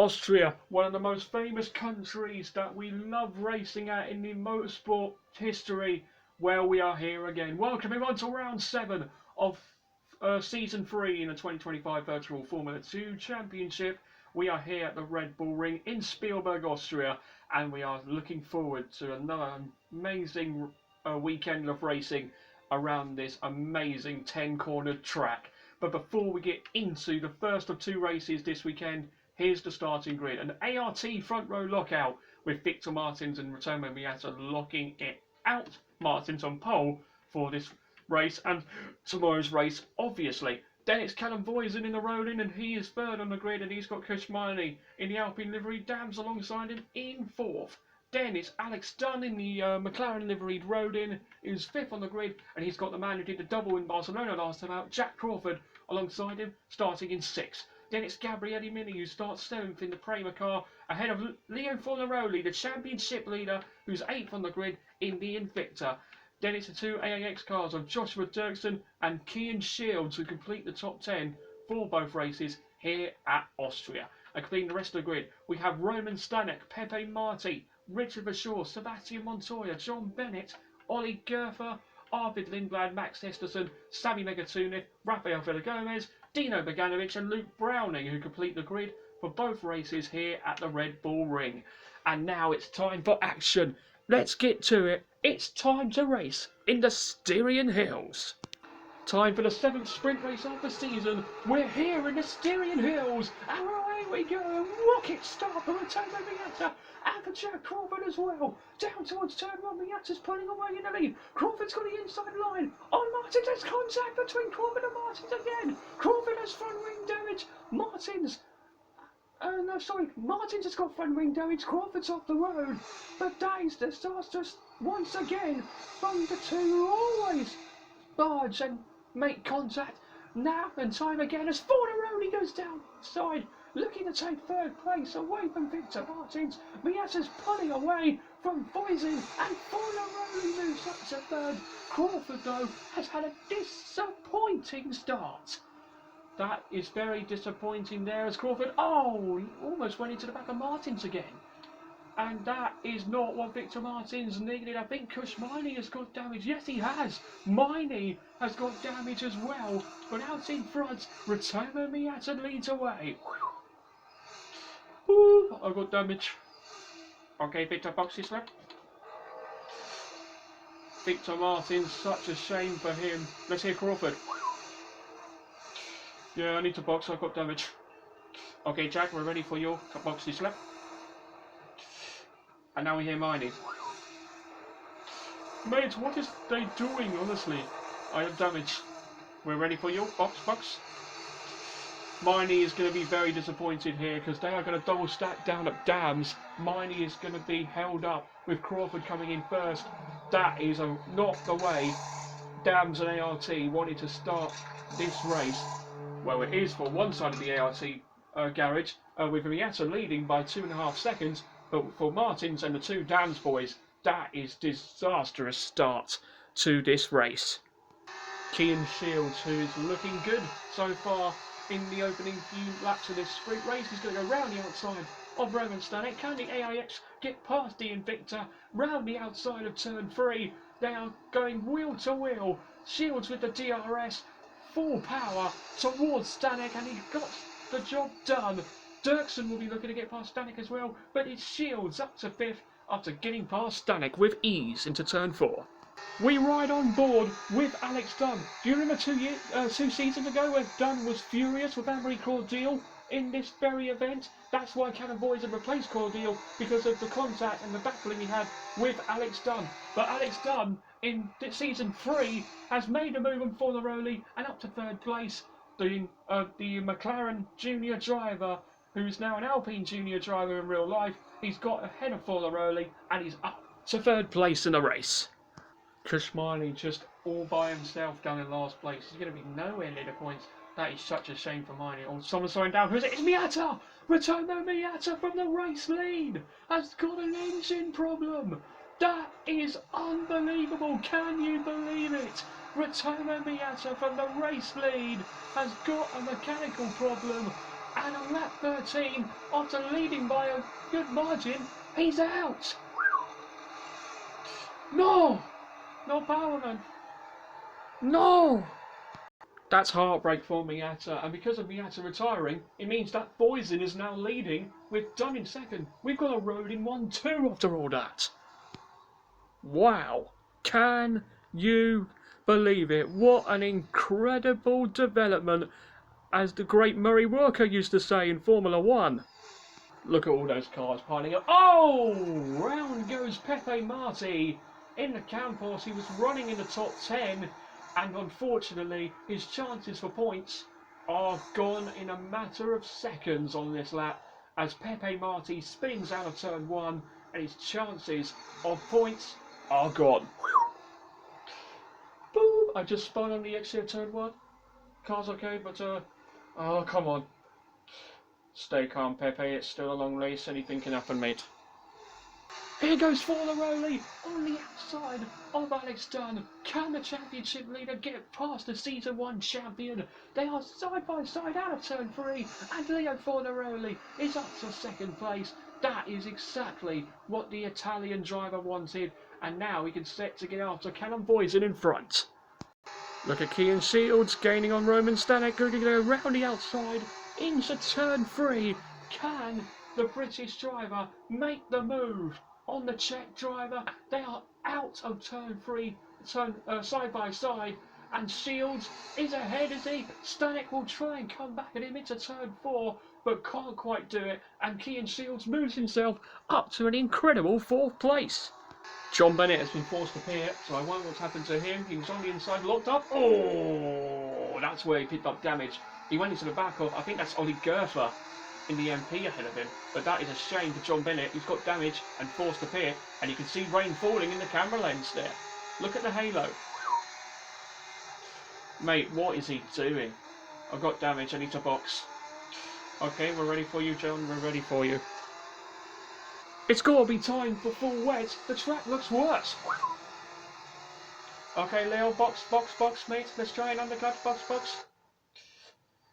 Austria, one of the most famous countries that we love racing at in the motorsport history, where we are here again. Welcome everyone to round 7 of season 3 in the 2025 Virtual Formula 2 Championship. We are here at the Red Bull Ring in Spielberg, Austria, and we are looking forward to another amazing weekend of racing around this amazing 10-cornered track. But before we get into the first of 2 races this weekend, here's the starting grid. An ART front row lockout with Victor Martins and Ritomo Miata locking it out. Martins on pole for this race and tomorrow's race, obviously. Then it's Callum Voisin in the rolling, and he is third on the grid, and he's got Kushmani in the Alpine livery, Dams alongside him in 4th. Then it's Alex Dunn in the McLaren liveried Rodin, who's 5th on the grid, and he's got the man who did the double in Barcelona last time out, Jack Crawford, alongside him, starting in 6th. Then it's Gabriele Mini, who starts 7th in the Prema car, ahead of Leo Fornaroli, the championship leader, who's 8th on the grid in the Invicta. Then it's the 2 AAX cars of Joshua Dirksen and Kian Shields, who complete the top 10 for both races here at Austria. And completing the rest of the grid, we have Roman Stanek, Pepe Marti, Richard Bashaw, Sebastian Montoya, John Bennett, Ollie Gerfer, Arvid Lindblad, Max Esterson, Sami Megatunith, Rafael Villagomez, Dino Beganovic and Luke Browning, who complete the grid for both races here at the Red Bull Ring. And now it's time for action. Let's get to it. It's time to race in the Styrian Hills. Time for the 7th sprint race of the season. We're here in the Styrian Hills, and away we go. Rocket start for Ritomo Miata and for Jack Crawford as well. Down towards turn 1, Miata's pulling away in the lead. Crawford's got the inside line. On Martins, there's contact between Crawford and Martins again. Crawford has front wing damage. Martins has got front wing damage. Crawford's off the road. But that is the disaster once again from the 2 who always barge and make contact now and time again as Fornaroli goes down side, looking to take 3rd place away from Victor Martins. Miata's pulling away from Voisin, and Fornaroli moves up to 3rd. Crawford, though, has had a disappointing start. That is very disappointing there as Crawford, he almost went into the back of Martins again. And that is not what Victor Martins needed. I think Kushmani has got damage. Yes, he has. Miney has got damage as well. But out in front, Ritomo Miata leads away. Ooh, I got damage. Okay, Victor boxes left. Victor Martins, such a shame for him. Let's hear Crawford. Yeah, I need to box. I've got damage. Okay, Jack, we're ready for your boxes left. And now we hear Miney. Mate, what is they doing, honestly? I have damage. We're ready for you. Box. Miney is going to be very disappointed here because they are going to double stack down at Dams. Miney is going to be held up with Crawford coming in first. That is not the way Dams and ART wanted to start this race. Well, it is for one side of the ART garage, with Miata leading by 2.5 seconds. But for Martins and the 2 Dams boys, that is disastrous start to this race. Kian Shields, who is looking good so far in the opening few laps of this sprint race, is going to go round the outside of Roman Stanek. Can the AIX get past the Invicta round the outside of turn 3? They are going wheel to wheel. Shields with the DRS, full power towards Stanek, and he got the job done. Dirksen will be looking to get past Stanek as well, but it's Shields up to 5th after getting past Stanek with ease into turn 4. We ride on board with Alex Dunn. Do you remember 2 seasons ago when Dunn was furious with Anne-Marie Cordial in this very event? That's why Callum Voisin replaced Cordial, because of the contact and the battling he had with Alex Dunn. But Alex Dunn in season 3 has made a move on Fornaroli and up to 3rd place. The McLaren junior driver, who's now an Alpine junior driver in real life, he's got ahead of Fornaroli and he's up to 3rd place in the race. Kushmani just all by himself down in last place. He's going to be nowhere near the points. That is such a shame for Miney. Oh, someone's slowing down. Who's it? It's Miata! Ritomo Miata from the race lead has got an engine problem. That is unbelievable. Can you believe it? Ritomo Miata from the race lead has got a mechanical problem. And on lap 13, after leading by a good margin, he's out. No! Not Powerman. No! That's heartbreak for Miata, and because of Miata retiring, it means that Boysen is now leading with Dunn in second. We've got a road in 1-2 after all that. Wow. Can you believe it? What an incredible development, as the great Murray Worker used to say in Formula 1. Look at all those cars piling up. Oh! Round goes Pepe Marti. In the Campos, he was running in the top 10, and unfortunately, his chances for points are gone in a matter of seconds on this lap, as Pepe Marti spins out of turn 1, and his chances of points are gone. Boom! I just spun on the exit of turn 1. Car's okay, but oh, come on. Stay calm, Pepe. It's still a long race. Anything can happen, mate. Here goes Fornaroli on the outside of Alex Dunn. Can the championship leader get past the Season 1 champion? They are side by side out of turn 3, and Leo Fornaroli is up to second place. That is exactly what the Italian driver wanted, and now he can set to get after Callum Boysen in front. Look at Kian Shields gaining on Roman Stanek, going to go around the outside into turn 3. Can the British driver make the move on the Czech driver? They are out of turn 3, side by side, and Shields is ahead, is he? Stanek will try and come back at him into turn 4, but can't quite do it, and Kian Shields moves himself up to an incredible 4th place. John Bennett has been forced to pit, so I wonder what's happened to him. He was on the inside, locked up. Oh, that's where he picked up damage. He went into the back of, I think that's Ollie Gerfer in the MP ahead of him. But that is a shame for John Bennett. He's got damage and forced to pit, and you can see rain falling in the camera lens there. Look at the halo. Mate, what is he doing? I've got damage, I need to box. Okay, we're ready for you, John. We're ready for you. It's got to be time for full wet. The track looks worse. Okay, Leo, box, mate. Let's try an undercut, box.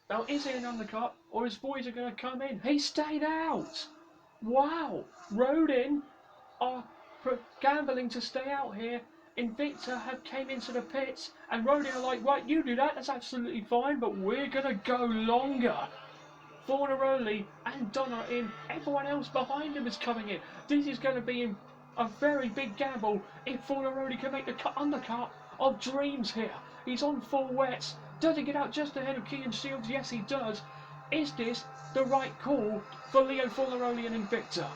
Now, is it an undercut, or is Boysen going to come in? He stayed out. Wow. Rodin are gambling to stay out here. Invicta came into the pits, and Rodin are like, right, you do that. That's absolutely fine, but we're going to go longer. Fornaroli and Dunn are in. Everyone else behind him is coming in. This is going to be a very big gamble if Fornaroli can make the undercut of dreams here. He's on full wets. Does he get out just ahead of Kian Shields? Yes, he does. Is this the right call for Leo Fornaroli and Invicta?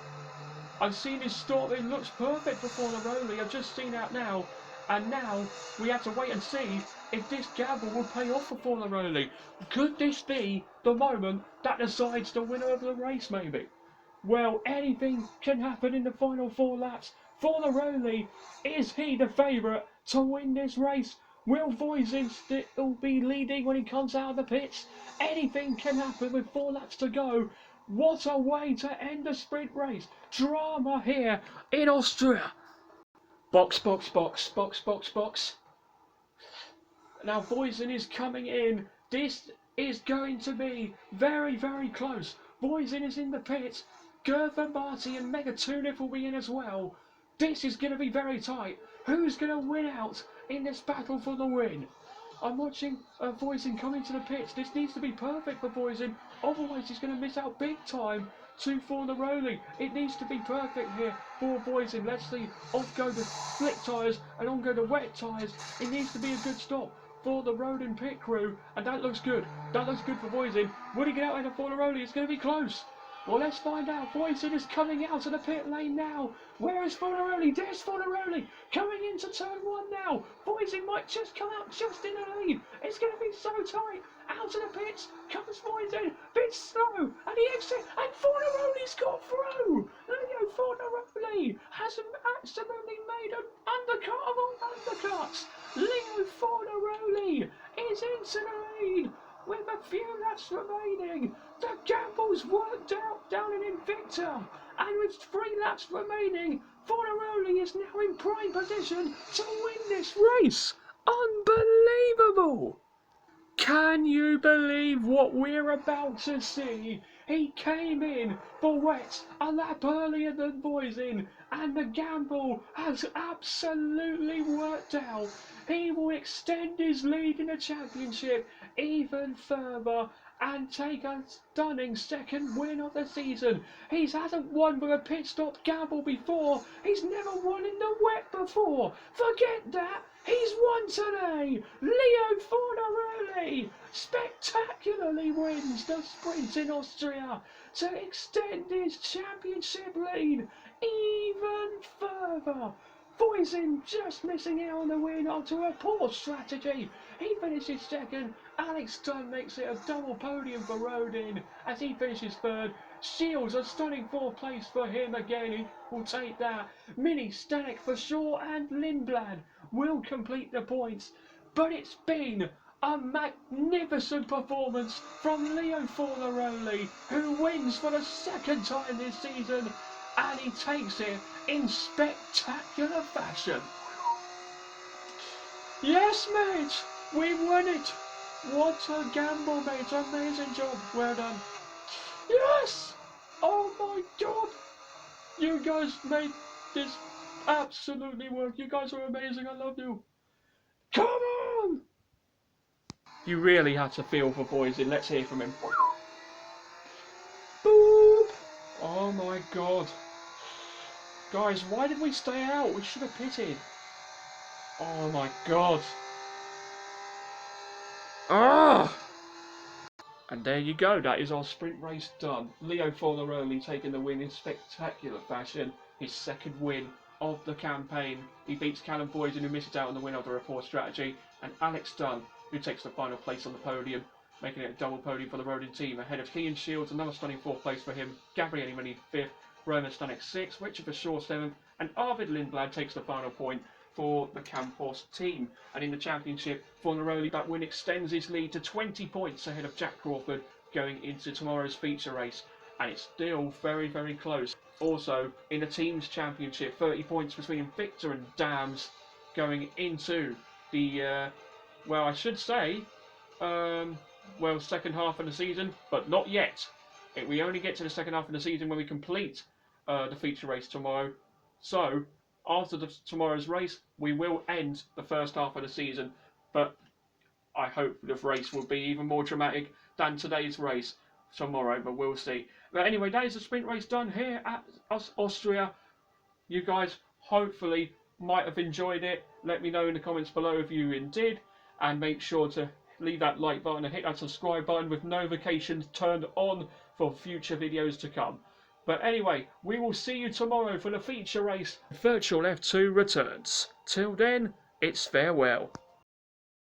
I've seen his stop. It looks perfect for Fornaroli. I've just seen that now. And now we have to wait and see if this gamble will pay off for Fornaroli. Could this be the moment that decides the winner of the race, maybe? Well, anything can happen in the final 4 laps. Fornaroli, is he the favourite to win this race? Will Boysen still be leading when he comes out of the pits? Anything can happen with 4 laps to go. What a way to end the sprint race. Drama here in Austria. Box. Now Boysen is coming in. This is going to be very, very close. Boysen is in the pits. Gertha, Marty and Mega Tunif will be in as well. This is going to be very tight. Who's going to win out in this battle for the win? I'm watching Boysen coming to the pits. This needs to be perfect for Boysen. Otherwise he's going to miss out big time to Fornaroli. It needs to be perfect here for Boysen. Let's see. Off go the slick tyres and on go the wet tyres. It needs to be a good stop for the road and pit crew, and that looks good. That looks good for Boysen. Will he get out into Fornaroli? It's going to be close. Well, let's find out. Boysen is coming out of the pit lane now. Where is Fornaroli? There's Fornaroli coming into turn 1 now. Boysen might just come out just in the lead. It's going to be so tight. Out of the pits comes Boysen. Bit slow, and he exits, and Fornaroli's got through. Leo Fornaroli has absolutely made an undercut of all undercuts. Leo Fornaroli is into the lead with a few laps remaining. The gamble's worked out down in Invicta, and with 3 laps remaining, Fornaroli is now in prime position to win this race. Unbelievable! Can you believe what we're about to see? He came in for wet a lap earlier than Voisin, and the gamble has absolutely worked out. He will extend his lead in the championship even further and take a stunning second win of the season. He hasn't won with a pit stop gamble before. He's never won in the wet before. Forget that. He's won today. Leo Fornaroli spectacularly wins the sprint in Austria to extend his championship lead even further. Voisin just missing out on the win onto a poor strategy. He finishes second. Alex Dunn makes it a double podium for Rodin as he finishes third. Shields a stunning fourth place for him again. He will take that. Mini Stanek for Shaw and Lindblad will complete the points. But it's been a magnificent performance from Leo Fornaroli, who wins for the second time this season, and he takes it in spectacular fashion. Yes, mate, we won it. What a gamble, mate. Amazing job. Well done. Yes! Oh my god. You guys made this absolutely work. You guys are amazing. I love you. Come on! You really had to feel for Voisin. Let's hear from him. Boop! Oh my god. Guys, why did we stay out? We should have pitted. Oh my god. Ah! And there you go, that is our sprint race done. Leo Fornaroli taking the win in spectacular fashion. His second win of the campaign. He beats Callum Voisin, who misses out on the win of the report strategy, and Alex Dunn, who takes the final place on the podium, making it a double podium for the Rodin team, ahead of Kean Shields, another stunning fourth place for him, Gabriele Mini fifth, Roman Stanek sixth, Richard for Shaw seventh, and Arvid Lindblad takes the final point for the Campos team. And in the championship, Fornaroli, that win extends his lead to 20 points ahead of Jack Crawford going into tomorrow's feature race, and it's still very, very close. Also, in the team's championship, 30 points between Victor and Dams going into the, well, I should say, second half of the season, but not yet. We only get to the second half of the season when we complete the feature race tomorrow. So, after tomorrow's race, we will end the first half of the season, but I hope the race will be even more dramatic than today's race tomorrow, but we'll see. But anyway, that is the sprint race done here at Austria. You guys hopefully might have enjoyed it. Let me know in the comments below if you did, and make sure to leave that like button and hit that subscribe button with notifications turned on for future videos to come. But anyway, we will see you tomorrow for the feature race. Virtual F2 returns. Till then, it's farewell.